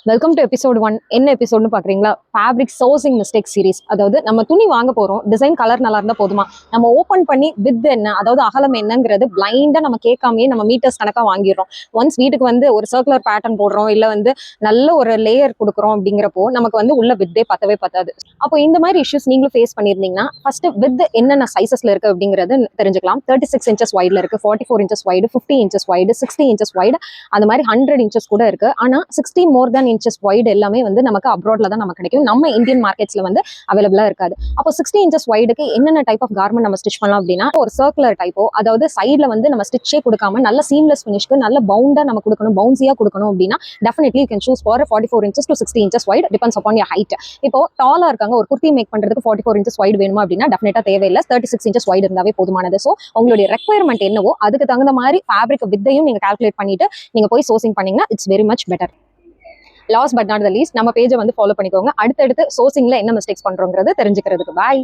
Welcome to episode 1. என்ன எபிசோட்னு பாக்குறீங்களா? Fabric sourcing mistake series. அதாவது நம்ம துணி வாங்க போறோம், டிசைன் கலர் நல்லா இருந்தா போதுமா, நம்ம ஓப்பன் பண்ணி வித் என்ன, அதாவது அகலம் என்னங்கிறது பிளைண்டா நம்ம கேட்காமயே நம்ம மீட்டர்ஸ் கணக்கா வாங்கிடுறோம். ஒன்ஸ் வீட்டுக்கு வந்து ஒரு சர்க்குலர் பேட்டர்ன் போடுறோம், இல்ல வந்து நல்ல ஒரு லேயர் கொடுக்குறோம் அப்படிங்கிறப்போ நமக்கு வந்து உள்ள வித்தே பத்தவே பத்தாது. அப்போ இந்த மாதிரி இஷ்யூஸ் நீங்களும் ஃபேஸ் பண்ணியிருந்தீங்கன்னா ஃபர்ஸ்ட் வித் என்னென்ன சைசஸ்ல இருக்கு அப்படிங்கிறது தெரிஞ்சுக்கலாம். 36 இன்ச்சஸ் வைட்ல இருக்கு, 44 inches wide, 50 inches wide, 60 inches wide, அந்த மாதிரி 100 இன்ச்சஸ் கூட இருக்கு. ஆனா 60 மோர் தேன் இன்ச்சஸ் வைடு எல்லாமே வந்து நமக்கு அப்ராட்ல தான் நமக்கு கிடைக்கும். நம்ம இந்தியன் மார்க்கெட்ஸ்ல வந்து அவைலபிளா இருக்காது. அப்போ 60 இன்ச்சஸ் வைடுக்கு என்னென்ன டைப் ஆஃப் கார்மெண்ட் நம்ம ஸ்டிச் பண்ணலாம் அப்படின்னா, ஒரு சர்க்குலர் டைப்போ, அதாவது சைட்ல வந்து நம்ம ஸ்டிச்சே கொடுக்காம நல்ல சீம்லெஸ் ஃபினிஷ்க்கு நல்ல பவுண்டா நம்ம கொடுக்கணும், பவுன்சியா கொடுக்கணும் அப்படின்னா definitely you can choose for 44 inches to 60 inches wide, depends upon your height. இப்போ டாலா இருக்காங்க, ஒரு குர்த்தி மேக் பண்றதுக்கு 44 இன்ச்சஸ் வைடு வேணுமா அப்படின்னா டெஃபினட்டா தேவையில்லை, 36 இன்ச்சஸ் வைடு இருந்தாவே போதுமானது. ஸோ உங்களுடைய ரெக்யர்மெண்ட் என்னவோ அதுக்கு தகுந்த மாதிரி ஃபேப்ரிக் வித்தையும் நீங்க கால்குலேட் பண்ணிட்டு நீங்க போய் சோர்சிங் பண்ணீங்கன்னா it's very much better. Last but not the least, நம்ம பேஜை வந்து ஃபாலோ பண்ணிக்கோங்க. அடுத்தடுத்து சோர்சிங்ல என்ன மிஸ்டேக்ஸ் பண்றோங்கிறது தெரிஞ்சுக்கிறதுக்கு. பாய்.